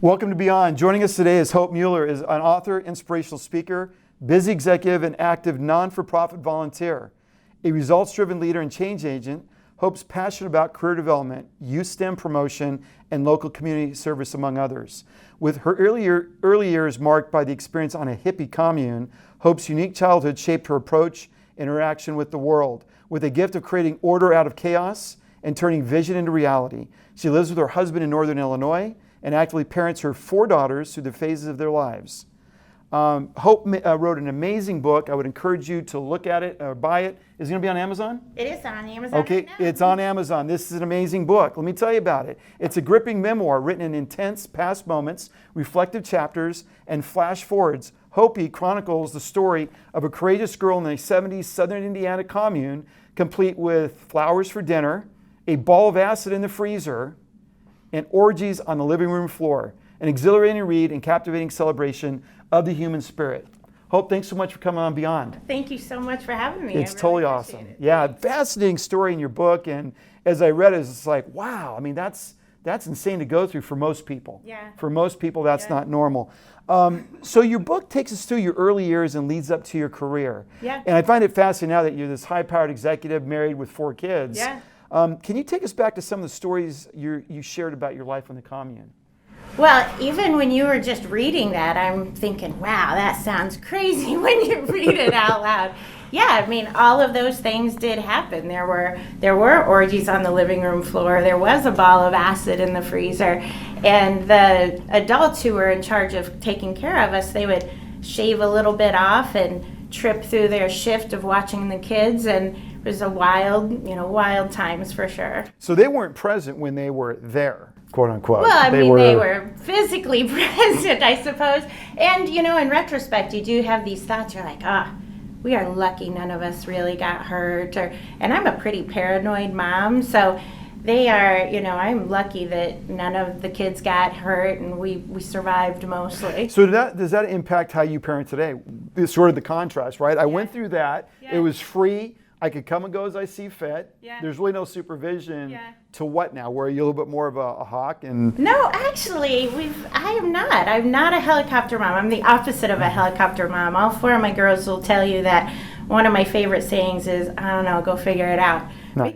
Welcome to Beyond. Joining us today is Hope Mueller, is an author, inspirational speaker, busy executive, and active non-for-profit volunteer. A results-driven leader and change agent, Hope's passionate about career development, youth STEM promotion, and local community service, among others. With her early years marked by the experience on a hippie commune, Hope's unique childhood shaped her approach and interaction with the world. With a gift of creating order out of chaos and turning vision into reality, she lives with her husband in Northern Illinois and actively parents her 4 daughters through the phases of their lives. Hope wrote an amazing book. I would encourage you to look at it or buy it. Is it going to be on Amazon? It is on Amazon. Okay, right now. It's on Amazon. This is an amazing book. Let me tell you about it. It's a gripping memoir written in intense past moments, reflective chapters, and flash forwards. Hopey chronicles the story of a courageous girl in the 70s Southern Indiana commune, complete with flowers for dinner, a ball of acid in the freezer, and orgies on the living room floor. An exhilarating read and captivating celebration of the human spirit. Hope, thanks so much for coming on Beyond. Thank you so much for having me. It's I really totally appreciate awesome. it. Yeah, fascinating story in your book. And as I read it, it's like, wow, I mean, that's insane to go through for most people. Yeah. For most people, that's Yeah. not normal. So your book takes us through your early years and leads up to your career. Yeah. And I find it fascinating now that you're this high-powered executive married with 4 kids. Yeah. Can you take us back to some of the stories you shared about your life on the commune? Well, even when you were just reading that, I'm thinking, wow, that sounds crazy when you read it out loud. Yeah, I mean, all of those things did happen. There were orgies on the living room floor. There was a ball of acid in the freezer. And the adults who were in charge of taking care of us, they would shave a little bit off and trip through their shift of watching the kids. And it was a wild times for sure. So they weren't present when they were there, quote unquote. Well, I mean, they were physically present, I suppose. And, in retrospect, you do have these thoughts. You're like, we are lucky none of us really got hurt. And I'm a pretty paranoid mom, so they are, I'm lucky that none of the kids got hurt and we survived mostly. So does that impact how you parent today? It's sort of the contrast, right? I went through that. Yeah. It was free. I could come and go as I see fit. Yeah. There's really no supervision. Yeah. To what now? Where are you a little bit more of a hawk? And No, actually, I am not. I'm not a helicopter mom. I'm the opposite of a helicopter mom. All 4 of my girls will tell you that one of my favorite sayings is, I don't know, go figure it out. No.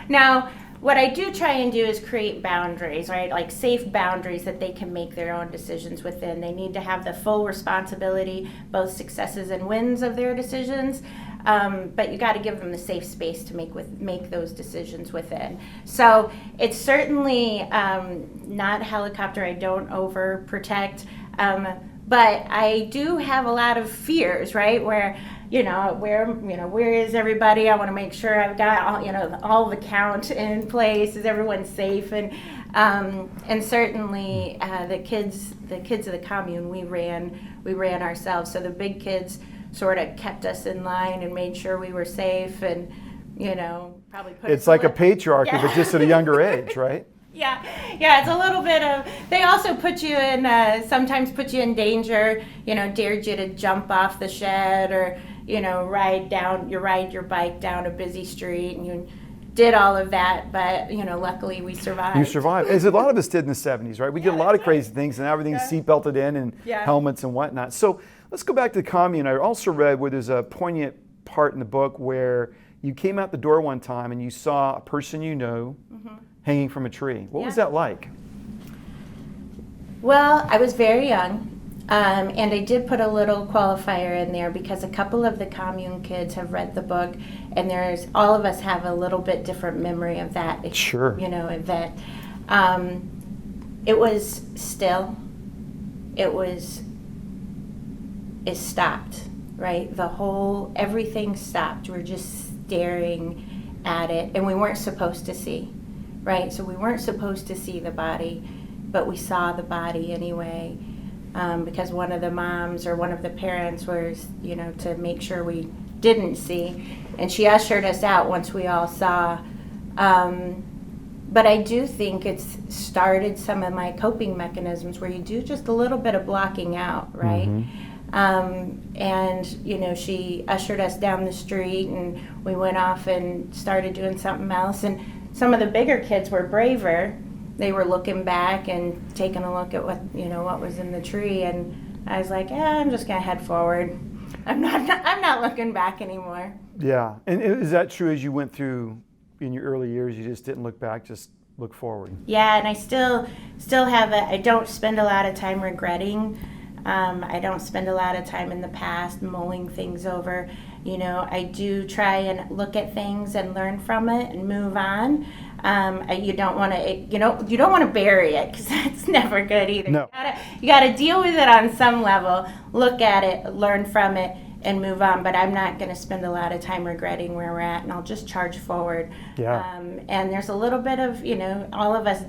Now, what I do try and do is create boundaries, right? Like safe boundaries that they can make their own decisions within. They need to have the full responsibility, both successes and wins of their decisions. But you got to give them the safe space to make those decisions within. So it's certainly not helicopter. I don't overprotect, but I do have a lot of fears, right? Where where is everybody? I want to make sure I've got all the count in place. Is everyone safe? And certainly the kids of the commune we ran ourselves. So the big kids sort of kept us in line and made sure we were safe, and probably put it's us like a in patriarchy, Yeah. but just at a younger age, right? Yeah, it's a little bit of, they also put you in, sometimes put you in danger, dared you to jump off the shed or, ride your bike down a busy street, and you did all of that, but, luckily we survived. You survived, as a lot of us did in the 70s, right? We did a lot of crazy things, and everything's seatbelted in and helmets and whatnot. So let's go back to the commune. I also read where there's a poignant part in the book where you came out the door one time and you saw a person hanging from a tree. What was that like? Well, I was very young, and I did put a little qualifier in there because a couple of the commune kids have read the book, and all of us have a little bit different memory of that event. It was still. It stopped, right? Everything stopped. We're just staring at it, and we weren't supposed to see. Right, so we weren't supposed to see the body, but we saw the body anyway, because one of the moms or one of the parents was, to make sure we didn't see, and she ushered us out once we all saw. But I do think it's started some of my coping mechanisms where you do just a little bit of blocking out, right? Mm-hmm. And she ushered us down the street, and we went off and started doing something else, and some of the bigger kids were braver they were looking back and taking a look at what was in the tree, and I was like, I'm just gonna head forward. I'm not looking back anymore. Yeah, and is that true as you went through in your early years? You just didn't look back, just look forward. Yeah, and I still have it. I don't spend a lot of time regretting. I don't spend a lot of time in the past mulling things over. I do try and look at things and learn from it and move on. You don't want to bury it, because that's never good either. No. You gotta deal with it on some level, look at it, learn from it, and move on. But I'm not going to spend a lot of time regretting where we're at, and I'll just charge forward. Yeah. And there's a little bit of, all of us,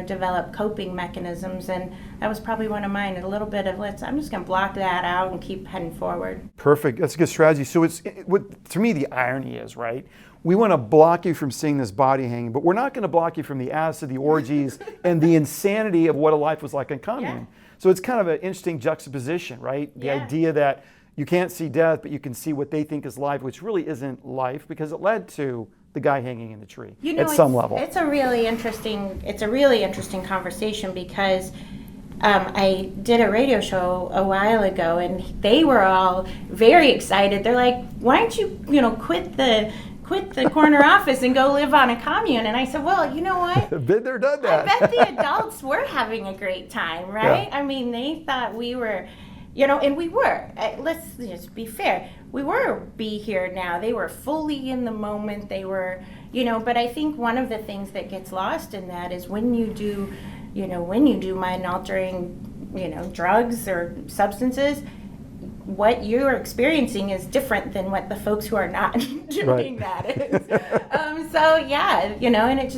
develop coping mechanisms, and that was probably one of mine. A little bit of I'm just going to block that out and keep heading forward. Perfect. That's a good strategy. So to me, the irony is, right? We want to block you from seeing this body hanging, but we're not going to block you from the acid, the orgies, and the insanity of what a life was like in Commune. Yeah. So it's kind of an interesting juxtaposition, right? The idea that you can't see death, but you can see what they think is life, which really isn't life, because it led to the guy hanging in the tree at some level. It's a really interesting conversation, because I did a radio show a while ago, and they were all very excited. They're like, "Why don't you, quit the corner office and go live on a commune?" And I said, well, you know what? Been there, done that. I bet the adults were having a great time, right? Yeah. I mean, they thought we were, and we were. Let's just be fair. We were be here now. They were fully in the moment. They were, but I think one of the things that gets lost in that is when you do mind-altering, drugs or substances, what you're experiencing is different than what the folks who are not doing that is. So yeah, and it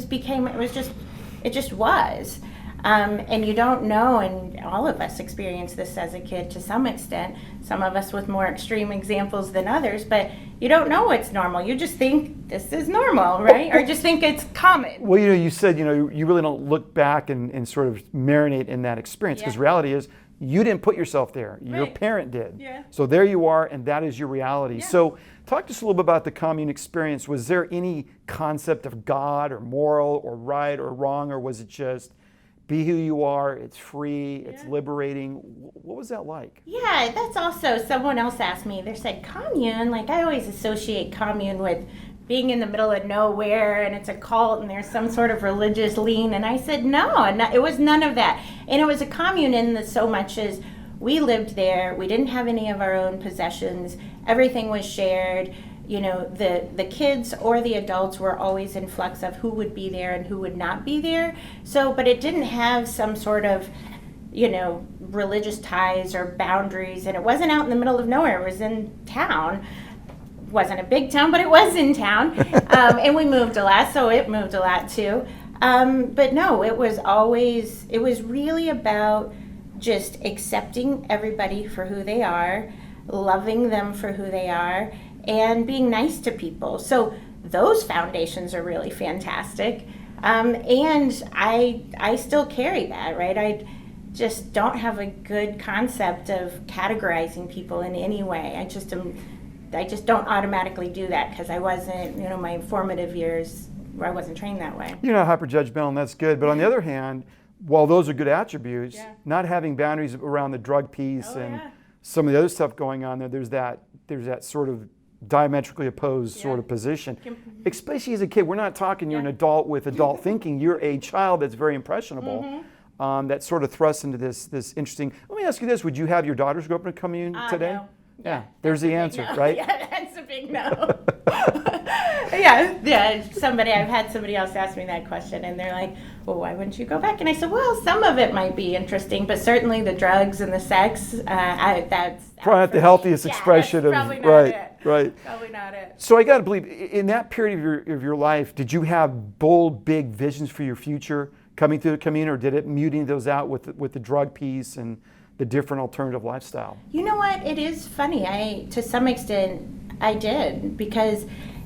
just was. And you don't know, and all of us experienced this as a kid to some extent, some of us with more extreme examples than others, but you don't know what's normal. You just think this is normal, right? Or just think it's common. Well, you said, you really don't look back and sort of marinate in that experience, because reality is you didn't put yourself there. Your parent did. Yeah. So there you are, and that is your reality. Yeah. So talk to us a little bit about the commune experience. Was there any concept of God or moral or right or wrong, or was it just be who you are, it's free, it's liberating? What was that like? Yeah, that's also, someone else asked me, they said commune, I always associate commune with being in the middle of nowhere and it's a cult and there's some sort of religious lean. And I said, no, it was none of that. And it was a commune in so much as we lived there, we didn't have any of our own possessions, everything was shared. The kids or the adults were always in flux of who would be there and who would not be there. So, but it didn't have some sort of, religious ties or boundaries, and it wasn't out in the middle of nowhere. It was in town. Wasn't a big town, but it was in town. And we moved a lot, so it moved a lot too. But no, it was really about just accepting everybody for who they are, loving them for who they are, and being nice to people. So those foundations are really fantastic. And I still carry that, right? I just don't have a good concept of categorizing people in any way. I just don't automatically do that, because I wasn't, my formative years, I wasn't trained that way. You're not hyper-judgmental, and that's good. But on the other hand, while those are good attributes, not having boundaries around the drug piece some of the other stuff going on there, there's that sort of diametrically opposed sort of position. Especially as a kid, we're not talking you're an adult with adult thinking. You're a child that's very impressionable. That sort of thrusts into this interesting. Let me ask you this: would you have your daughters grow up in a commune today? No. Yeah, there's the answer, no. right? Yeah, that's a big no. I've had somebody else ask me that question, and they're like, well, why wouldn't you go back? And I said, well, some of it might be interesting, but certainly the drugs and the sex, that's probably not the healthiest expression of probably not it. Right. Probably not it. So I got to believe, in that period of your life, did you have bold, big visions for your future coming through the commune, or did it muting those out with the drug piece and the different alternative lifestyle? You know what? It is funny. To some extent, I did,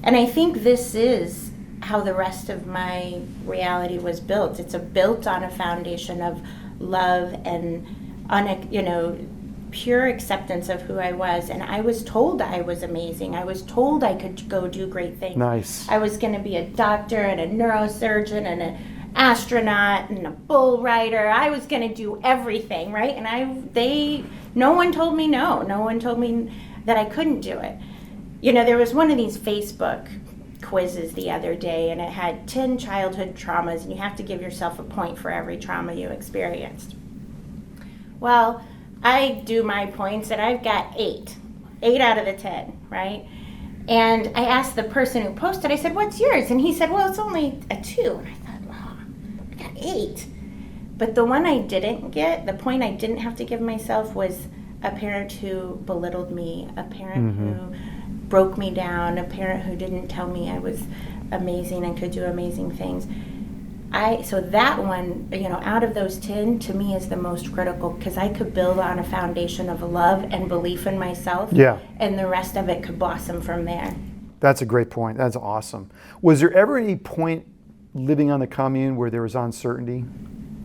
and I think this is how the rest of my reality was built. It's built on a foundation of love and pure acceptance of who I was. And I was told I was amazing. I was told I could go do great things. Nice. I was going to be a doctor and a neurosurgeon astronaut and a bull rider. I was going to do everything, right? And no one told me no. No one told me that I couldn't do it. You know, there was one of these Facebook quizzes the other day, and it had 10 childhood traumas, and you have to give yourself a point for every trauma you experienced. Well, I do my points, and I've got 8 out of the 10, right? And I asked the person who posted, I said, what's yours? And he said, well, it's only a 2. And I thought, oh, I got 8. But the one I didn't get, the point I didn't have to give myself, was a parent who belittled me, a parent who broke me down, a parent who didn't tell me I was amazing and could do amazing things. So that one, you know, out of those 10, to me is the most critical, because I could build on a foundation of love and belief in myself, and the rest of it could blossom from there. That's a great point. That's awesome. Was there ever any point living on the commune where there was uncertainty?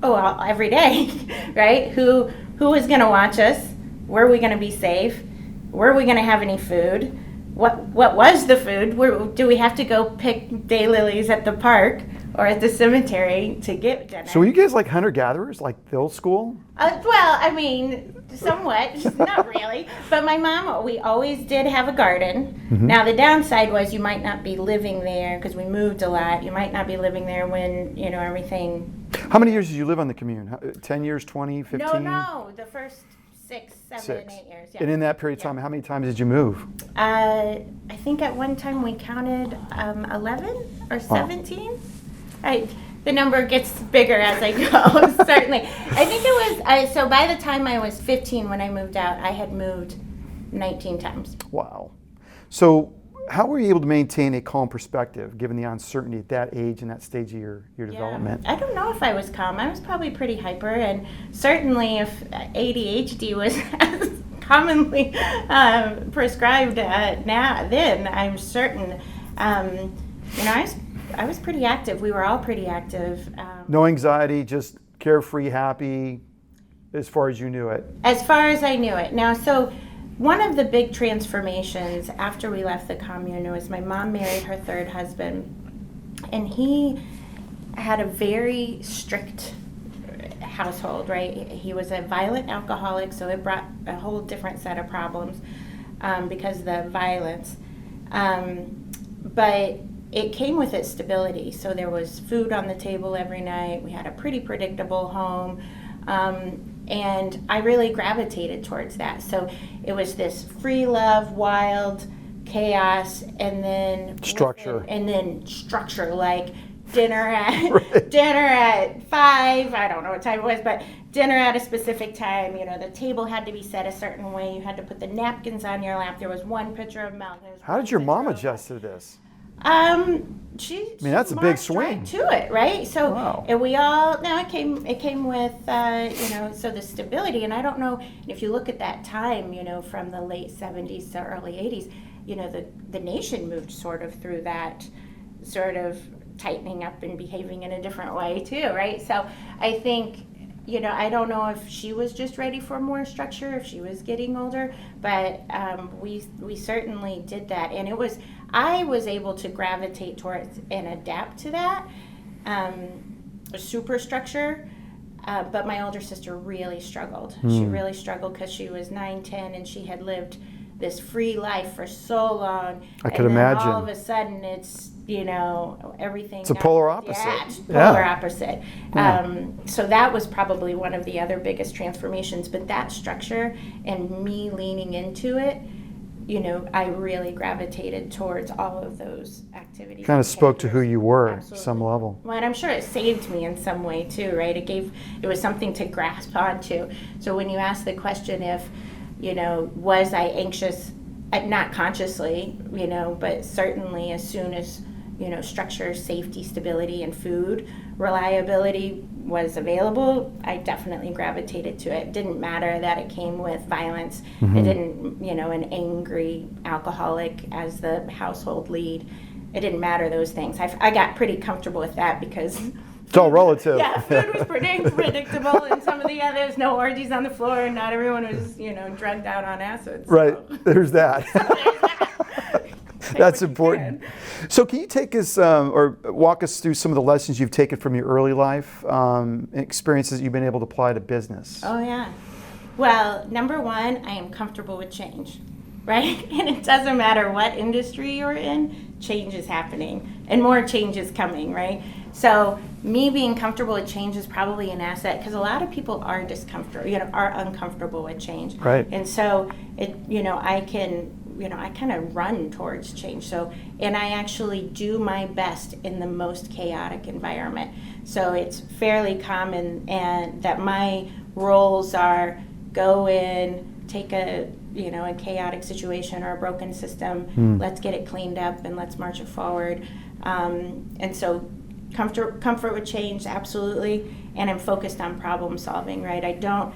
Oh, every day, right? Who was going to watch us? Were we going to be safe? Were we going to have any food? What was the food? Do we have to go pick daylilies at the park or at the cemetery to get dinner? So were you guys like hunter-gatherers, like the old school? Well, I mean, somewhat, not really. But my mom, we always did have a garden. Now, the downside was you might not be living there, because we moved a lot. You might not be living there when, you know, everything. How many years did you live on the commune? 10 years, 20, 15? No, the first 6, 7, and 8 years. Yeah. And in that period of time, how many times did you move? I think at one time we counted 11 or 17. The number gets bigger as I go, certainly. I think it was, so by the time I was 15 when I moved out, I had moved 19 times. Wow. So how were you able to maintain a calm perspective given the uncertainty at that age and that stage of your development? I don't know if I was calm. I was probably pretty hyper, and certainly if ADHD was as commonly prescribed then I'm certain, you know, I was pretty active. We were all pretty active. No anxiety, just carefree, happy, as far as you knew it. As far as I knew it. Now, so one of the big transformations after we left the commune was my mom married her third husband, and he had a very strict household, right? He was a violent alcoholic, so it brought a whole different set of problems because of the violence. But it came with its stability. So there was food on the table every night. We had a pretty predictable home. And I really gravitated towards that. So it was this free love, wild chaos, and then structure. Structure, like dinner at 5. I don't know what time it was, but dinner at a specific time. You know, the table had to be set a certain way. You had to put the napkins on your lap. There was one pitcher of milk. How did your mom adjust to this? That's a big swing to it, right? So, wow. And we all, now it came with, so the stability, and I don't know if you look at that time, you know, from the late 70s to early 80s, you know, the nation moved sort of through that sort of tightening up and behaving in a different way too, right? So I think, you know, I don't know if she was just ready for more structure, if she was getting older, but we certainly did that, and I was able to gravitate towards and adapt to that superstructure, but my older sister really struggled. She really struggled because she was 9, 10, and she had lived this free life for so long. I could imagine. All of a sudden, it's, you know, everything. It's a polar opposite. Yeah, it's polar opposite. So that was probably one of the other biggest transformations. But that structure and me leaning into it, you know, I really gravitated towards all of those activities. Kind of spoke to who you were at Absolutely. some level. Well, and I'm sure it saved me in some way too, right? It was something to grasp onto. So when you ask the question if, you know, was I anxious, not consciously, you know, but certainly as soon as, you know, structure, safety, stability, and food reliability was available, I definitely gravitated to it. It didn't matter that it came with violence. It didn't, you know, an angry alcoholic as the household lead. It didn't matter those things. I got pretty comfortable with that because it's all relative. Yeah, food was pretty predictable, and some of the others, no orgies on the floor, and not everyone was, you know, drugged out on acid. So. Right, there's that. That's important. So can you take us or walk us through some of the lessons you've taken from your early life, experiences you've been able to apply to business? Oh, yeah. Well, number one, I am comfortable with change, right? And it doesn't matter what industry you're in, change is happening and more change is coming, right? So me being comfortable with change is probably an asset because a lot of people are are uncomfortable with change. Right. And so I kind of run towards change. So, and I actually do my best in the most chaotic environment. So it's fairly common and that my roles are go in, take a chaotic situation or a broken system, let's get it cleaned up and let's march it forward. And so comfort with change, absolutely, and I'm focused on problem solving, right? I'm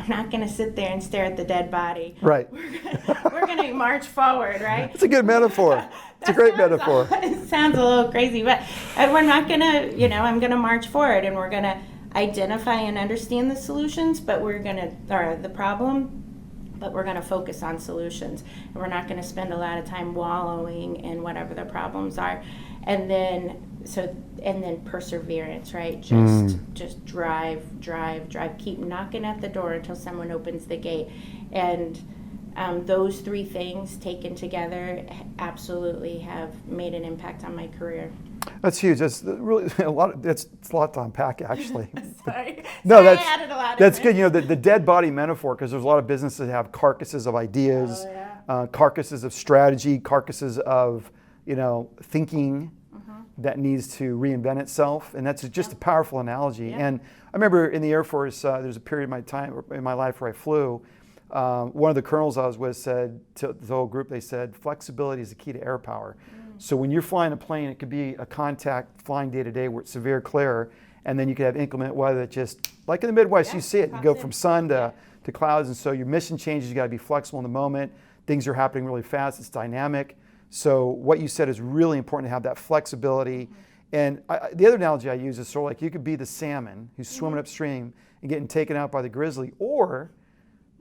not going to sit there and stare at the dead body. Right. We're going to march forward, right? It's a good metaphor. It's a great metaphor. It sounds a little crazy, but we're not going to, I'm going to march forward and we're going to identify and understand the solutions, or the problem, but we're going to focus on solutions. And we're not going to spend a lot of time wallowing in whatever the problems are. And then perseverance, right? Just drive, keep knocking at the door until someone opens the gate. And those three things taken together absolutely have made an impact on my career. That's huge. That's really a lot. It's a lot to unpack, actually. Sorry. No, I added a lot. That's good. The dead body metaphor, because there's a lot of businesses that have carcasses of ideas, carcasses of strategy, carcasses of thinking that needs to reinvent itself, and that's just a powerful analogy. Yeah. And I remember in the Air Force, there's a period in my life where I flew. One of the colonels I was with said to the whole group, they said, flexibility is the key to air power. So when you're flying a plane, it could be a contact flying day to day where it's severe clear, and then you could have inclement weather that just, like in the Midwest, you see it. You go from sun to clouds, and so your mission changes. You got to be flexible in the moment. Things are happening really fast. It's dynamic. So what you said is really important to have that flexibility. And the other analogy I use is sort of like you could be the salmon who's swimming upstream and getting taken out by the grizzly, or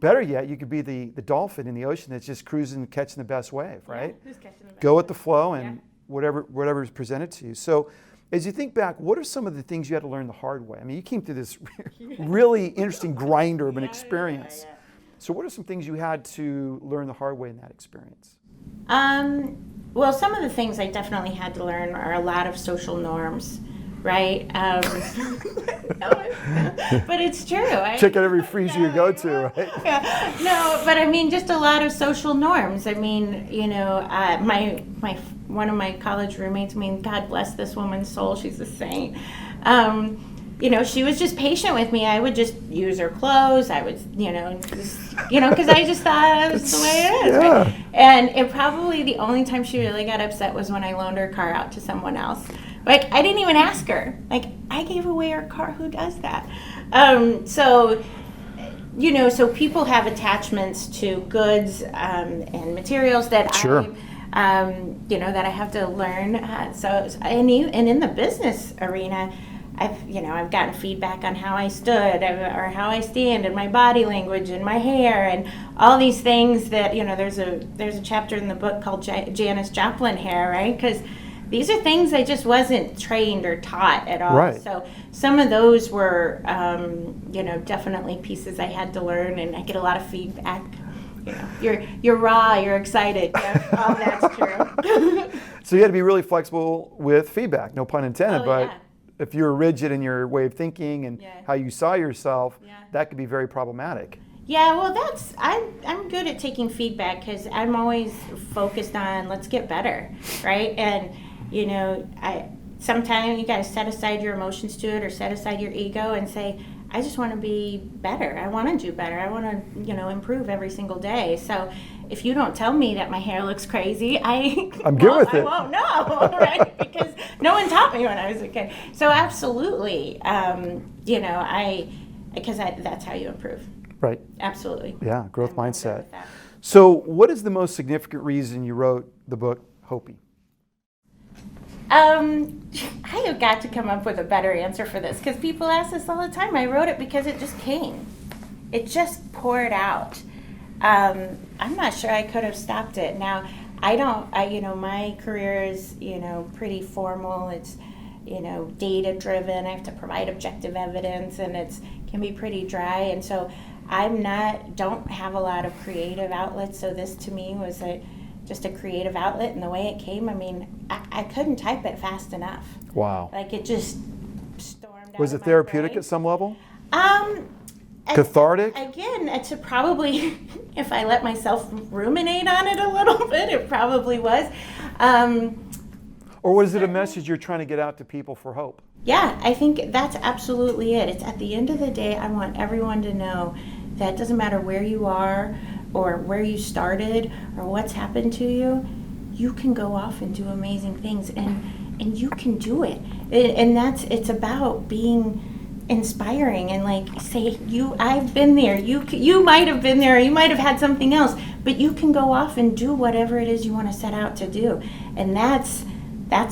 better yet, you could be the dolphin in the ocean that's just cruising and catching the best wave, right? Who's catching the best Go with the flow and whatever is presented to you. So as you think back, what are some of the things you had to learn the hard way? I mean, you came through this really interesting grinder of an experience. So what are some things you had to learn the hard way in that experience? Well, some of the things I definitely had to learn are a lot of social norms, right? But it's true. Check out every freezer you go to, right? Yeah. No, but I mean, just a lot of social norms. I mean, one of my college roommates, God bless this woman's soul, she's a saint. She was just patient with me. I would just use her clothes. I would, because I just thought that's the way it is. Yeah. Right? And probably the only time she really got upset was when I loaned her car out to someone else. Like, I didn't even ask her. Like, I gave away her car. Who does that? So people have attachments to goods and materials that that I have to learn. And in the business arena, I've gotten feedback on how I stood or how I stand and my body language and my hair and all these things that, there's a chapter in the book called Janis Joplin hair, right? Because these are things I just wasn't trained or taught at all. Right. So some of those were, definitely pieces I had to learn, and I get a lot of feedback. You're raw, you're excited. Yeah, all that's true. So you had to be really flexible with feedback, no pun intended, but yeah. If you're rigid in your way of thinking and how you saw yourself, that could be very problematic. Yeah, well, I'm good at taking feedback because I'm always focused on let's get better, right? And sometimes you got to set aside your emotions to it or set aside your ego and say, I just want to be better. I want to do better. I want to, improve every single day. So if you don't tell me that my hair looks crazy, I'm good with it. I won't know, right? Because no one taught me when I was a kid. So absolutely, that's how you improve. Right. Absolutely. Yeah, growth mindset. So what is the most significant reason you wrote the book, Hopey? I have got to come up with a better answer for this because people ask this all the time. I wrote it because it just came. It just poured out. I'm not sure I could have stopped it. Now, My career is, pretty formal. It's, data driven. I have to provide objective evidence, and can be pretty dry. And so don't have a lot of creative outlets. So this to me was just a creative outlet, and the way it came, I couldn't type it fast enough. Wow. Like it just stormed out. Was it of my therapeutic brain. at some level? Cathartic? Cathartic? Again, it's probably, if I let myself ruminate on it a little bit, it probably was. Or was it a message you're trying to get out to people for hope? Yeah, I think that's absolutely it. It's at the end of the day, I want everyone to know that it doesn't matter where you are or where you started or what's happened to you, you can go off and do amazing things, and you can do it. And it's about being inspiring and say, I've been there. You might have been there, or you might have had something else, but you can go off and do whatever it is you want to set out to do. And that's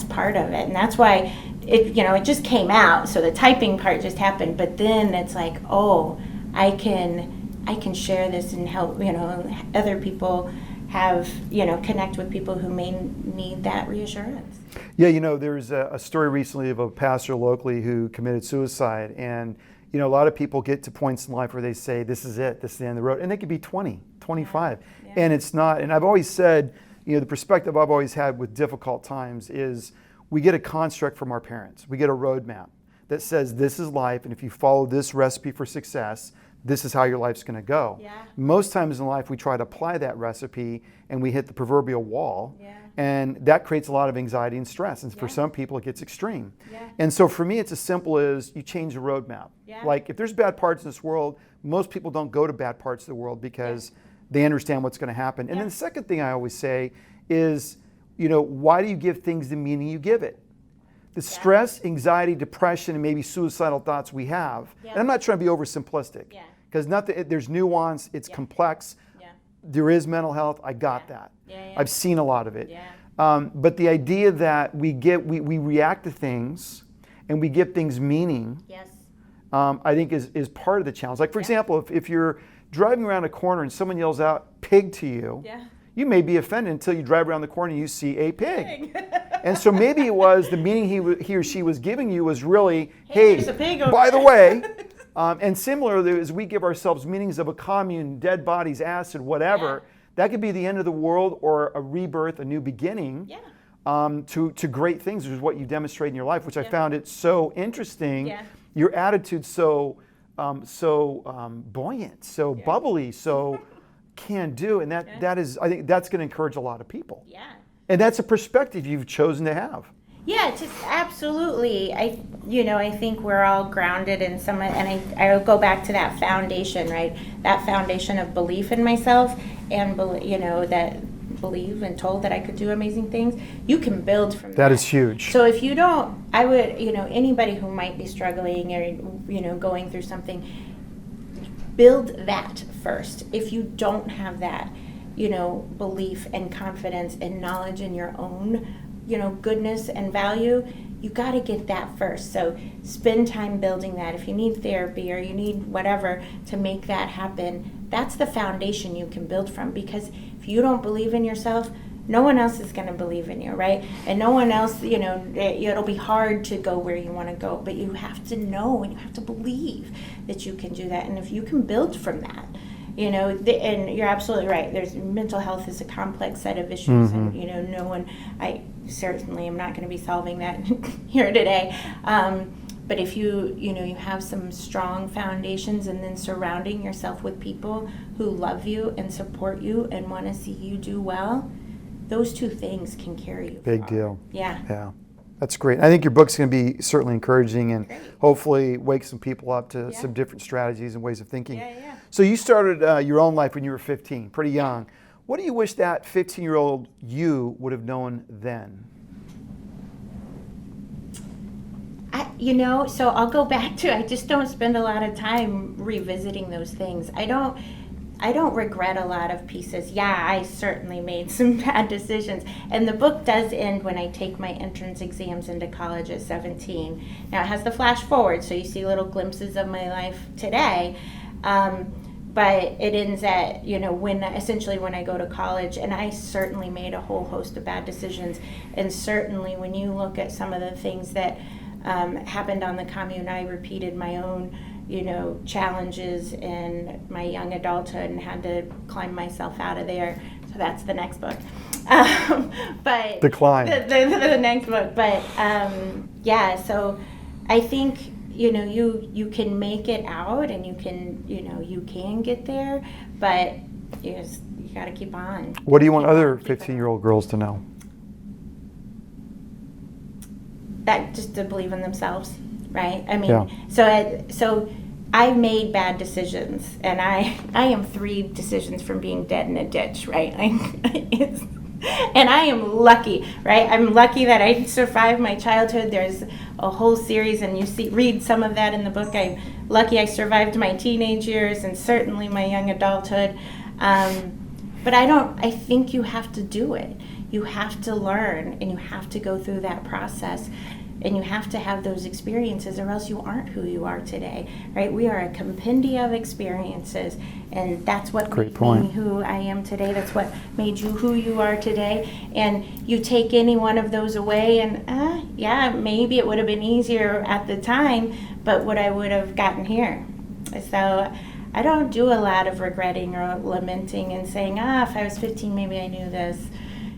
part of it. And that's why it just came out. So the typing part just happened, but then it's like, oh, I can share this and help, other people have, connect with people who may need that reassurance. Yeah, there's a story recently of a pastor locally who committed suicide, and a lot of people get to points in life where they say, this is it, this is the end of the road, and they could be 20, 25, yeah. And it's not. And I've always said, the perspective I've always had with difficult times is we get a construct from our parents. We get a roadmap that says this is life, and if you follow this recipe for success, this is how your life's going to go. Yeah. Most times in life we try to apply that recipe and we hit the proverbial wall, yeah. And that creates a lot of anxiety and stress, and for some people it gets extreme. Yeah. And so for me it's as simple as you change the roadmap. Yeah. Like if there's bad parts in this world, most people don't go to bad parts of the world because they understand what's going to happen. And then the second thing I always say is, why do you give things the meaning you give it? The stress, anxiety, depression, and maybe suicidal thoughts we have, and I'm not trying to be oversimplistic, because there's nuance, it's complex, there is mental health, I got that. I've seen a lot of it. But the idea that we react to things and we give things meaning, I think is part of the challenge. Like for example, if you're driving around a corner and someone yells out pig to you, you may be offended until you drive around the corner and you see a pig. And so maybe it was the meaning he or she was giving you was really, hey, there's a pig over by the there. way, and similarly as we give ourselves meanings of a commune, dead bodies, acid, whatever, that could be the end of the world or a rebirth, a new beginning to great things, which is what you demonstrate in your life, which I found it so interesting. Your attitude so buoyant, so bubbly, so can do, and that is, I think that's going to encourage a lot of people. And that's a perspective you've chosen to have. Yeah, just absolutely. I think we're all grounded in some, and I go back to that foundation, right? That foundation of belief in myself, and that believe and told that I could do amazing things. You can build from that. That is huge. So if you don't, I would, anybody who might be struggling or going through something, build that first. If you don't have that, belief and confidence and knowledge in your own, goodness and value, you got to get that first. So spend time building that. If you need therapy or you need whatever to make that happen, that's the foundation you can build from. Because if you don't believe in yourself, no one else is going to believe in you, right? And no one else, it'll be hard to go where you want to go, but you have to know and you have to believe that you can do that. And if you can build from that, and you're absolutely right. There's mental health is a complex set of issues, and I certainly am not going to be solving that here today. But if you have some strong foundations, and then surrounding yourself with people who love you and support you and want to see you do well, those two things can carry you. Big far. deal. Yeah. That's great. I think your book's going to be certainly encouraging and hopefully wake some people up to some different strategies and ways of thinking. So you started your own life when you were 15, pretty young. What do you wish that 15-year-old you would have known then? So I'll go back to, I just don't spend a lot of time revisiting those things. I don't regret a lot of pieces. Yeah, I certainly made some bad decisions. And the book does end when I take my entrance exams into college at 17. Now it has the flash forward, so you see little glimpses of my life today. but it ends at, when I go to college, and I certainly made a whole host of bad decisions. And certainly when you look at some of the things that happened on the Commune, I repeated my own, challenges in my young adulthood and had to climb myself out of there. So that's the next book. But Decline. The next book. But so I think, you can make it out, and you can get there, but you got to keep on. What do you want other 15-year-old girls to know? That just to believe in themselves, right? I mean, yeah. So I made bad decisions, and I am 3 decisions from being dead in a ditch, right? And I am lucky, right? I'm lucky that I survived my childhood. There's a whole series, and read some of that in the book. I'm lucky I survived my teenage years and certainly my young adulthood. But I think you have to do it. You have to learn, and you have to go through that process. And you have to have those experiences, or else you aren't who you are today, right? We are a compendium of experiences, and that's what made me who I am today. That's what made you who you are today. And you take any one of those away, and maybe it would have been easier at the time, but what I would have gotten here. So I don't do a lot of regretting or lamenting and saying, if I was 15, maybe I knew this.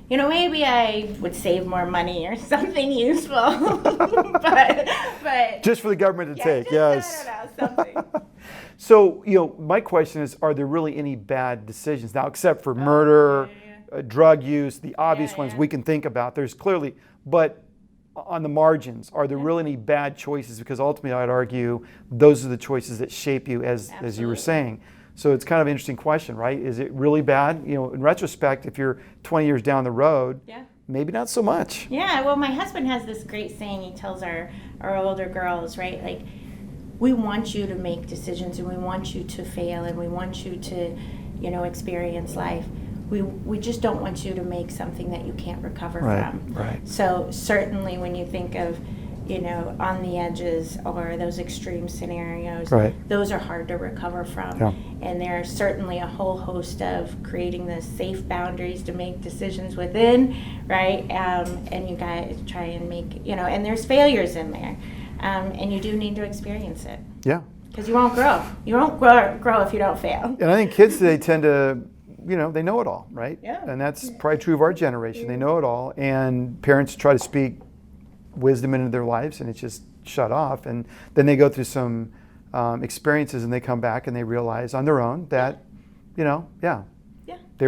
Maybe I would save more money or something useful, but just for the government to take, yes. I don't know, something. So, my question is, are there really any bad decisions now, except for murder, drug use, the obvious ones we can think about? There's clearly, but on the margins, are there really any bad choices? Because ultimately, I'd argue those are the choices that shape you, as you were saying. So it's kind of an interesting question, right? Is it really bad? In retrospect, if you're 20 years down the road, maybe not so much. Yeah, well, my husband has this great saying he tells our older girls, right? Like, we want you to make decisions, and we want you to fail, and we want you to, experience life. We just don't want you to make something that you can't recover from. Right. So certainly when you think of, on the edges or those extreme scenarios, those are hard to recover from. Yeah. And there's certainly a whole host of creating the safe boundaries to make decisions within, right? And you got to try and make, and there's failures in there. And you do need to experience it. Yeah. Because you won't grow. You won't grow if you don't fail. And I think kids today tend to, they know it all, right? Yeah. And that's probably true of our generation. They know it all. And parents try to speak wisdom into their lives, and it's just shut off. And then they go through some experiences, and they come back and they realize on their own that, they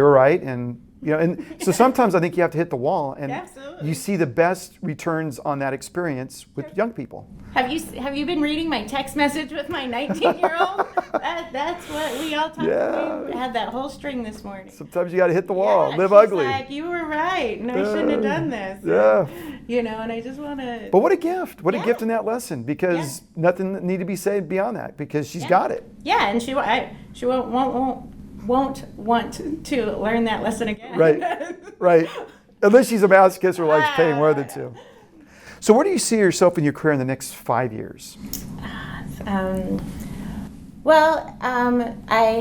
were right. And and so sometimes I think you have to hit the wall, and you see the best returns on that experience with young people. Have you been reading my text message with my 19-year-old? That's what we all talked about. We had that whole string this morning. Sometimes you got to hit the wall, live she's ugly. Like, you were right, and I shouldn't have done this. Yeah. And I just want to. But what a gift! What a gift in that lesson, because nothing need to be said beyond that, because she's got it. Yeah, and she won't want to learn that lesson again. Right. Unless she's a masochist or likes paying more than two. So where do you see yourself in your career in the next 5 years? I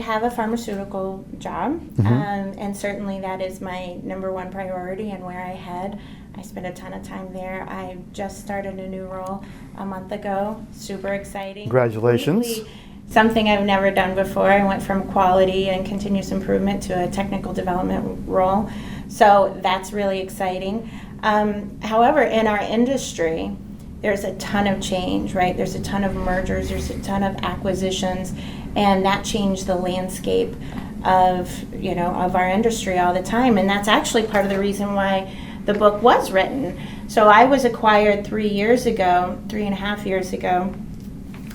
have a pharmaceutical job, and certainly that is my number one priority and where I head. I spend a ton of time there. I just started a new role a month ago. Super exciting. Congratulations. Completely something I've never done before. I went from quality and continuous improvement to a technical development role. So that's really exciting. However, in our industry, there's a ton of change, right? There's a ton of mergers, there's a ton of acquisitions, and that changed the landscape of our industry all the time. And that's actually part of the reason why the book was written. So I was acquired 3.5 years ago,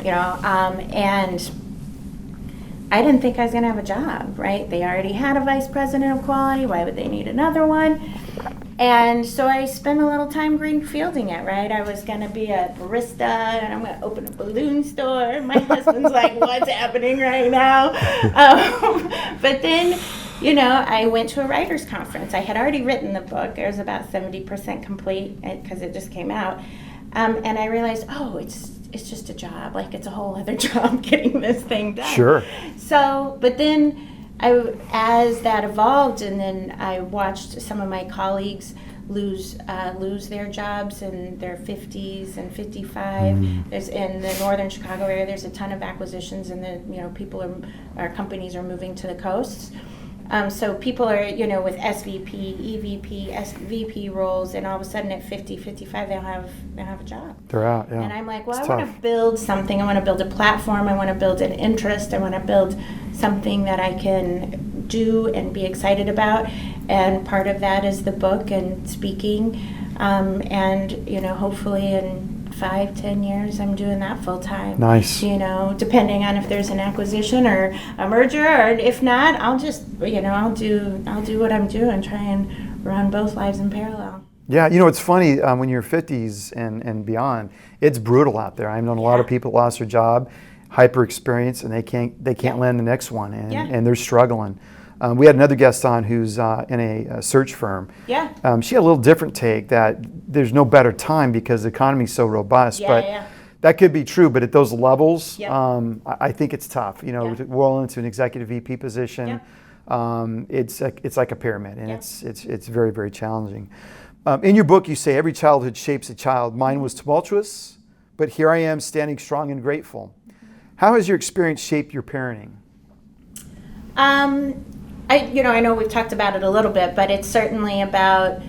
and I didn't think I was going to have a job, right? They already had a vice president of quality. Why would they need another one? And so I spent a little time greenfielding it, right? I was going to be a barista, and I'm going to open a balloon store. My husband's like, what's happening right now? But then, I went to a writer's conference. I had already written the book. It was about 70% complete because it just came out. And I realized, it's just a job. Like, it's a whole other job getting this thing done. Sure. So, but then as that evolved, and then I watched some of my colleagues lose their jobs in their 50s and 55. There's in the northern Chicago area. There's a ton of acquisitions, and companies are moving to the coasts. So people are, with SVP, EVP, SVP roles, and all of a sudden at 50, 55, they don't have a job. They're out, yeah. And I'm like, well, It's I want to build something. I want to build a platform. I want to build an interest. I want to build something that I can do and be excited about. And part of that is the book and speaking. And, hopefully in 5-10 years, I'm doing that full time. Nice. Depending on if there's an acquisition or a merger, or if not, I'll just, I'll do what I'm doing, try and run both lives in parallel. Yeah, it's funny, when you're 50s and beyond, it's brutal out there. I've known a lot of people that lost their job, hyper experienced, and they can't land the next one, and they're struggling. We had another guest on who's in a search firm. Yeah. She had a little different take that there's no better time because the economy's so robust. That could be true, but at those levels, I think it's tough. To roll into an executive VP position, it's like a pyramid, and it's very, very challenging. In your book, you say every childhood shapes a child. Mine was tumultuous, but here I am standing strong and grateful. How has your experience shaped your parenting? I know we've talked about it a little bit, but it's certainly about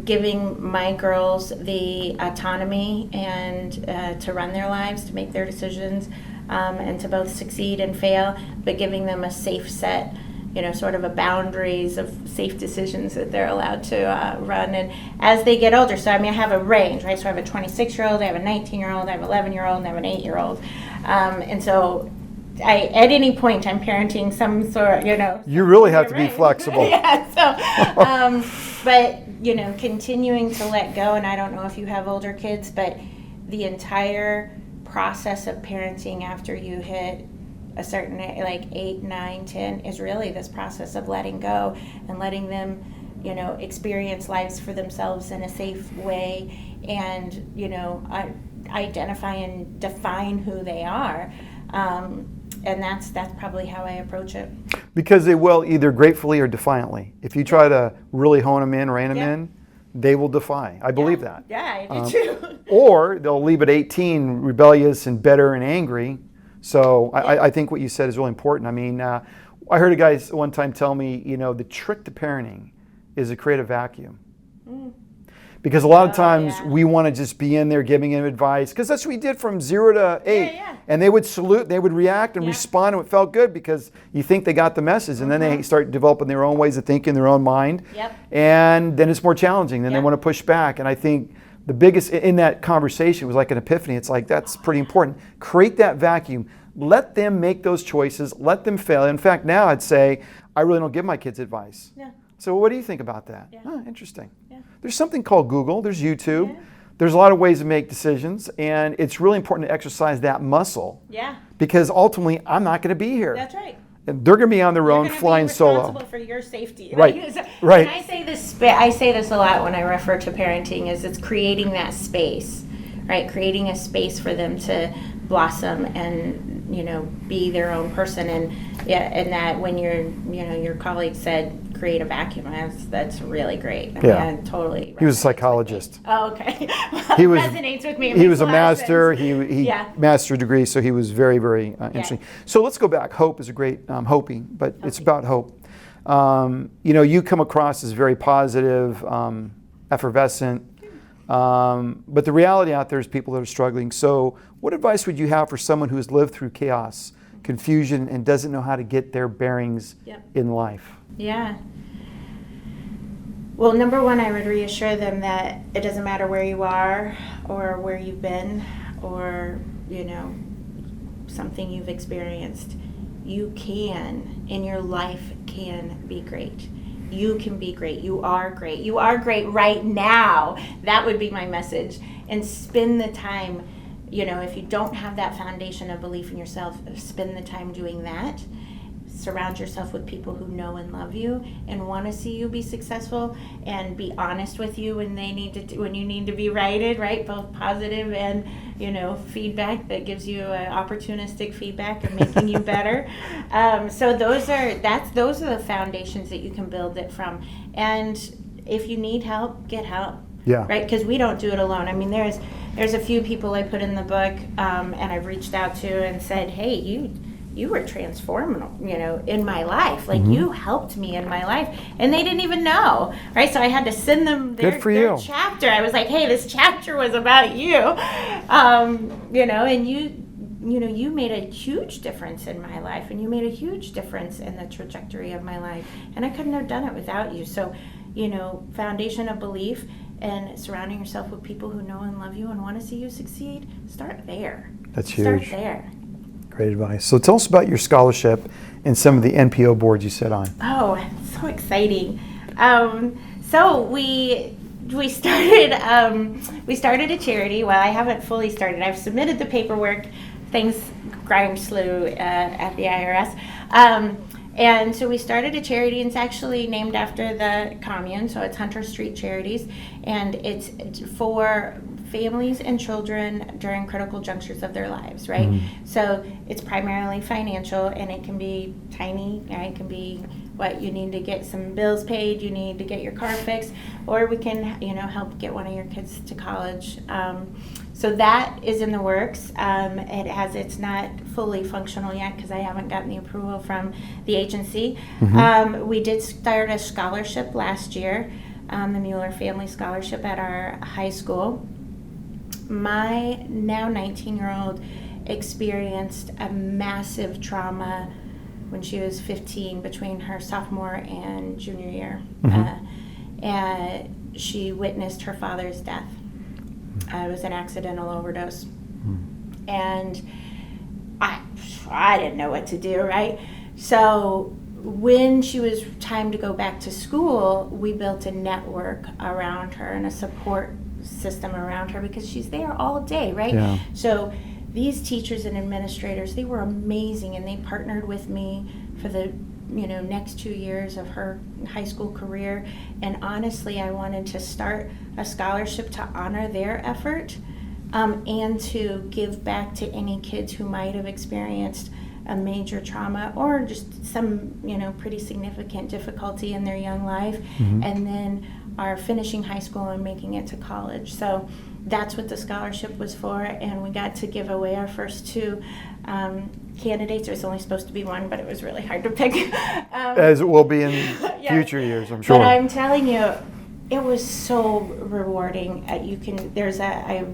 giving my girls the autonomy and to run their lives, to make their decisions, and to both succeed and fail, but giving them a safe set, sort of a boundaries of safe decisions that they're allowed to run. And as they get older, so I have a range, right? So I have a 26-year-old, I have a 19-year-old, I have an 11-year-old, and I have an 8-year-old. And so at any point, I'm parenting some sort, You really have to be flexible. But, continuing to let go, and I don't know if you have older kids, but the entire process of parenting after you hit a certain, like 8, 9, 10, is really this process of letting go and letting them, experience lives for themselves in a safe way, and, identify and define who they are. And that's probably how I approach it. Because they will, either gratefully or defiantly. If you try to really hone them in, rein them in, they will defy. I believe that. Yeah, I do too. Or they'll leave at 18 rebellious and bitter and angry. So I think what you said is really important. I heard a guy one time tell me, the trick to parenting is to create a vacuum. Because a lot of times we want to just be in there giving him advice, because that's what we did from 0 to 8. And they would salute, they would react and respond, and it felt good because you think they got the message, and then they start developing their own ways of thinking, their own mind. And then it's more challenging. Then they want to push back. And I think the biggest in that conversation was like an epiphany. It's like, that's pretty important. Create that vacuum. Let them make those choices. Let them fail. In fact, now I'd say, I really don't give my kids advice. So what do you think about that? Interesting. There's something called Google. There's YouTube. There's a lot of ways to make decisions, and it's really important to exercise that muscle. Because ultimately, I'm not going to be here. That's right. And they're going to be on their own, flying solo. You're responsible for your safety. Right. And I say this a lot when I refer to parenting, is it's creating that space, right? Creating a space for them to blossom and be their own person, and that when your colleague said create a vacuum, that's really great. I totally. He was a psychologist. Oh, okay. He was resonates with me. He was a master. He master's degree, so he was very, very interesting. So let's go back. Hope is a great Hopey, but it's about hope. You come across as very positive, effervescent. But the reality out there is people that are struggling. So what advice would you have for someone who has lived through chaos, confusion, and doesn't know how to get their bearings in life? Well, number one, I would reassure them that it doesn't matter where you are or where you've been or, something you've experienced. You can, in your life, can be great. You can be great. You are great. You are great right now. That would be my message. And spend the time, if you don't have that foundation of belief in yourself, spend the time doing that. surround yourself with people who know and love you and want to see you be successful, and be honest with you when when you need to be righted, right? Both positive and, feedback that gives you opportunistic feedback and making you better. So those are the foundations that you can build it from. And if you need help, get help. Yeah. Right? Because we don't do it alone. I mean, there's a few people I put in the book, and I've reached out to and said, hey, you were transformational, in my life. Like, you helped me in my life. And they didn't even know, right? So I had to send them their chapter. I was like, hey, this chapter was about you. And you made a huge difference in my life, and you made a huge difference in the trajectory of my life. And I couldn't have done it without you. So, foundation of belief and surrounding yourself with people who know and love you and want to see you succeed, start there. That's huge. Start there. Great advice. So tell us about your scholarship and some of the NPO boards you sit on. Oh, so exciting. So we started a charity. Well, I haven't fully started. I've submitted the paperwork. Things grind slow at the IRS. And so we started a charity, and it's actually named after the Commune, so it's Hunter Street Charities, and it's for families and children during critical junctures of their lives, right? So it's primarily financial, and it can be tiny, right? It can be what you need to get some bills paid, you need to get your car fixed, or we can, help get one of your kids to college. So that is in the works. It's not fully functional yet because I haven't gotten the approval from the agency. We did start a scholarship last year, the Mueller Family Scholarship at our high school. My now 19-year-old experienced a massive trauma when she was 15 between her sophomore and junior year. And she witnessed her father's death. It was an accidental overdose. And I didn't know what to do, right? So when she was time to go back to school, we built a network around her and a support system around her because she's there all day, right? Yeah. So these teachers and administrators, they were amazing, and they partnered with me for the next 2 years of her high school career. And honestly, I wanted to start a scholarship to honor their effort, and to give back to any kids who might have experienced a major trauma or just some pretty significant difficulty in their young life, and then are finishing high school and making it to college. So that's what the scholarship was for, and we got to give away our first two candidates. There was only supposed to be one, but it was really hard to pick. As it will be in future years, I'm sure. But I'm telling you, it was so rewarding. I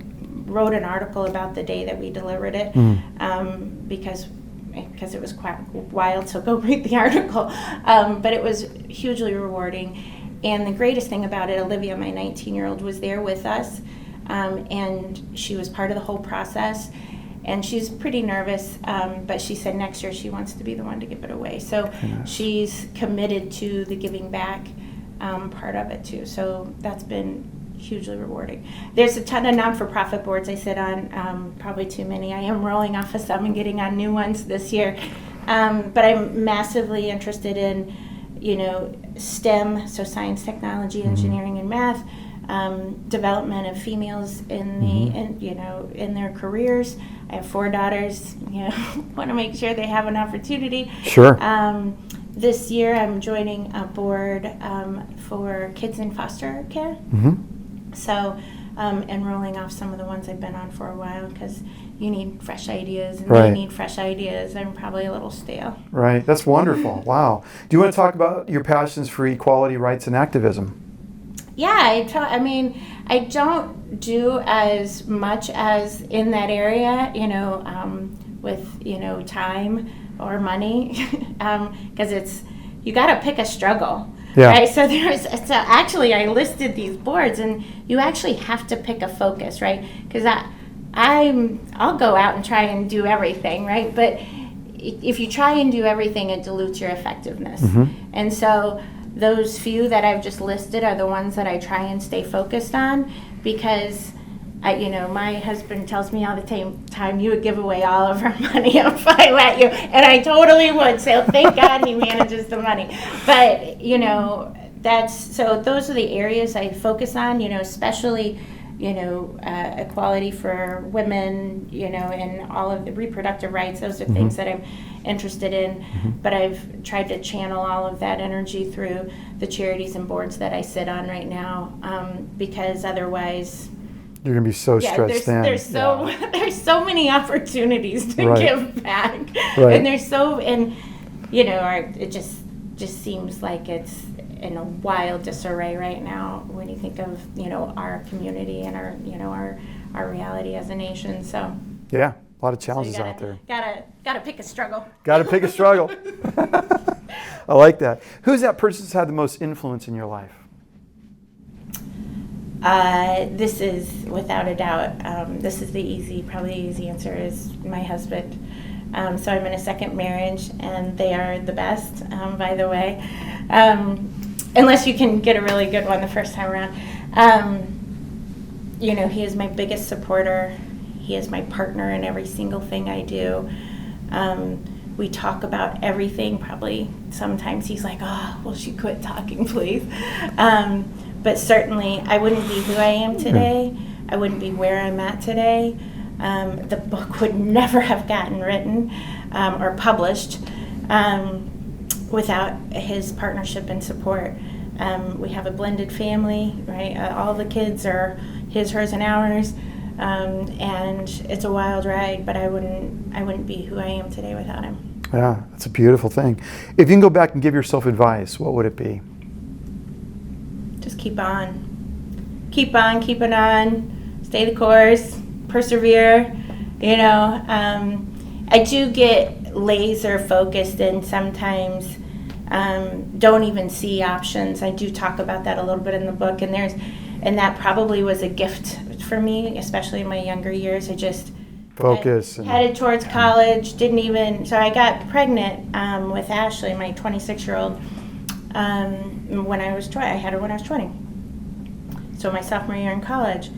wrote an article about the day that we delivered it, because it was quite wild, so go read the article. But it was hugely rewarding. And the greatest thing about it, Olivia, my 19-year-old, was there with us, and she was part of the whole process. And she's pretty nervous, but she said next year she wants to be the one to give it away. So she's committed to the giving back part of it too. So that's been hugely rewarding. There's a ton of non-for-profit boards I sit on, probably too many. I am rolling off of some and getting on new ones this year. But I'm massively interested in, STEM, so science, technology, engineering, and math. Development of females in in their careers. I have 4 daughters. Want to make sure they have an opportunity. Sure. This year, I'm joining a board for kids in foster care. So, and rolling off some of the ones I've been on for a while, because you need fresh ideas, and they need fresh ideas. I'm probably a little stale. Right. That's wonderful. Wow. Do you want to talk about your passions for equality, rights, and activism? Yeah, I don't do as much as in that area, with, time or money, because you got to pick a struggle. Yeah. Right. So actually I listed these boards, and you actually have to pick a focus, right? Because I'll go out and try and do everything, right? But if you try and do everything, it dilutes your effectiveness. And so those few that I've just listed are the ones that I try and stay focused on, because My husband tells me all the time, you would give away all of our money if I let you, and I totally would. So thank God he manages the money. But those are the areas I focus on. Especially equality for women. And all of the reproductive rights. Those are things that I'm interested in. But I've tried to channel all of that energy through the charities and boards that I sit on right now, because otherwise. You're going to be so stressed thin. There's so many opportunities to give back, right. And it just seems like it's in a wild disarray right now when you think of our community and our reality as a nation. So yeah, a lot of challenges out there. Gotta pick a struggle. Gotta pick a struggle. I like that. Who's that person that's had the most influence in your life? This is without a doubt. This is probably the easy answer is my husband. So I'm in a second marriage, and they are the best, by the way. Unless you can get a really good one the first time around. He is my biggest supporter. He is my partner in every single thing I do. We talk about everything. Probably sometimes he's like, "Oh, will she quit talking, please?" But certainly, I wouldn't be who I am today. I wouldn't be where I'm at today. The book would never have gotten written or published without his partnership and support. We have a blended family, right? All the kids are his, hers, and ours, and it's a wild ride. But I wouldn't be who I am today without him. Yeah, that's a beautiful thing. If you can go back and give yourself advice, what would it be? Just keep on, keeping on, stay the course, persevere. I do get laser focused and sometimes don't even see options. I do talk about that a little bit in the book, and that probably was a gift for me, especially in my younger years. I just focus headed towards college. So I got pregnant with Ashley, my 26-year-old. When I was 20, I had her when I was 20. So my sophomore year in college.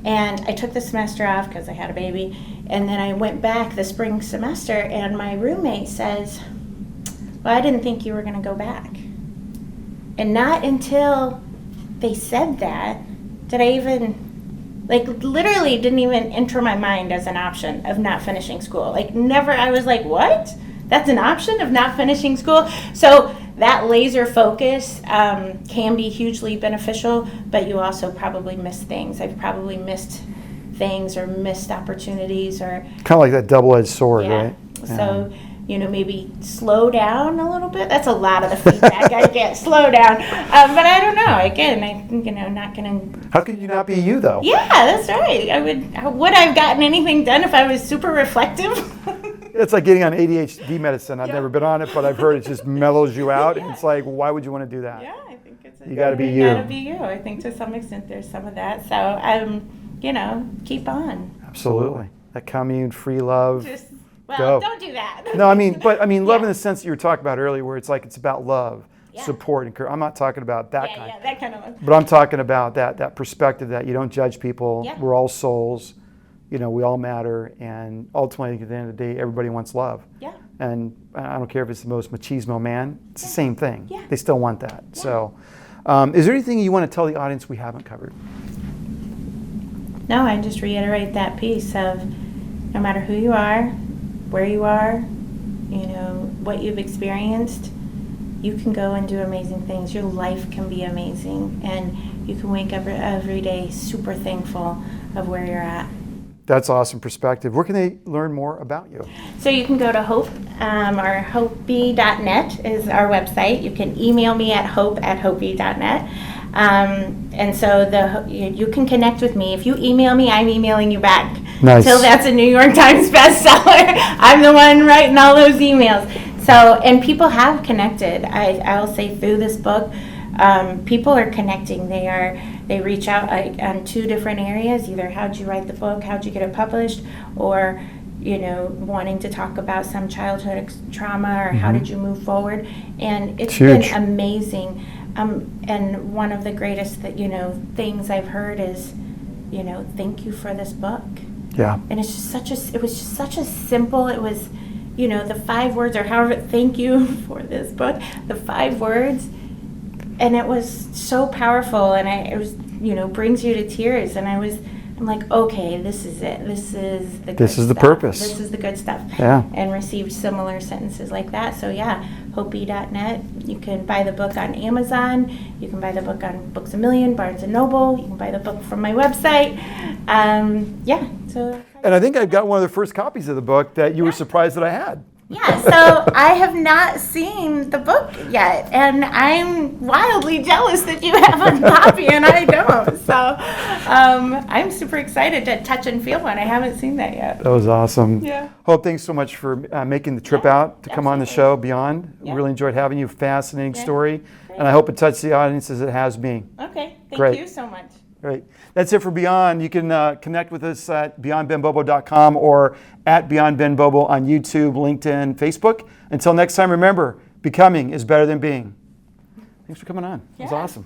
And I took the semester off because I had a baby. And then I went back the spring semester, and my roommate says, "Well, I didn't think you were going to go back." And not until they said that did I even, literally didn't even enter my mind as an option of not finishing school. Never, I was like, what? That's an option of not finishing school? So that laser focus can be hugely beneficial, but you also probably miss things. I've probably missed things or missed opportunities or... Kind of like that double-edged sword, right? Yeah. So, maybe slow down a little bit. That's a lot of the feedback I get, slow down. But I don't know. Again, I think, not going to... How could you not be you, though? Yeah, that's right. Would I have gotten anything done if I was super reflective? It's like getting on ADHD medicine. I've never been on it, but I've heard it just mellows you out. Yeah. And it's like, why would you want to do that? Yeah, I think you got to be you. You got to be you. I think to some extent there's some of that. So, keep on. Absolutely. That commune, free love. Don't do that. No, love in the sense that you were talking about earlier, where it's about love, support, and I'm not talking about that kind. Yeah, that kind of love. But I'm talking about that perspective that you don't judge people. Yeah. We're all souls. We all matter, and ultimately, at the end of the day, everybody wants love. Yeah. And I don't care if it's the most machismo man; it's the same thing. Yeah. They still want that. Yeah. So, is there anything you want to tell the audience we haven't covered? No, I just reiterate that piece of no matter who you are, where you are, what you've experienced, you can go and do amazing things. Your life can be amazing, and you can wake up every day super thankful of where you're at. That's awesome perspective. Where can they learn more about you? So you can go to Hope, or hopey.net is our website. You can email me at hope@hopey.net. And so you can connect with me. If you email me, I'm emailing you back. Nice. Till that's a New York Times bestseller. I'm the one writing all those emails. So, and people have connected. I'll say through this book, people are connecting. They reach out on two different areas, either how'd you write the book, how'd you get it published, or wanting to talk about some childhood trauma or how did you move forward. And it's been amazing. And one of the greatest things I've heard is thank you for this book. Yeah. And it was just such a simple, it was, the 5 words, or however, thank you for this book, the 5 words, and it was so powerful, and it was, brings you to tears, and I'm like, okay, this is it. This is the good This is the stuff. purpose. This is the good stuff. Yeah. And received similar sentences like that. So yeah, Hopey.net. You can buy the book on Amazon. You can buy the book on Books A Million, Barnes & Noble. You can buy the book from my website. So. And I think I've got one of the first copies of the book that you were surprised that I had. Yeah, so I have not seen the book yet, and I'm wildly jealous that you have a copy and I don't. So I'm super excited to touch and feel one. I haven't seen that yet. That was awesome. Yeah. Hope, thanks so much for making the trip out to come on the show, Beyond. Yeah. Really enjoyed having you. Fascinating story. Great. And I hope it touched the audience as it has me. Okay, Great. thank you so much. Great. That's it for Beyond. You can connect with us at beyondbenbobo.com or at beyondbenbobo on YouTube, LinkedIn, Facebook. Until next time, remember, becoming is better than being. Thanks for coming on. It was awesome.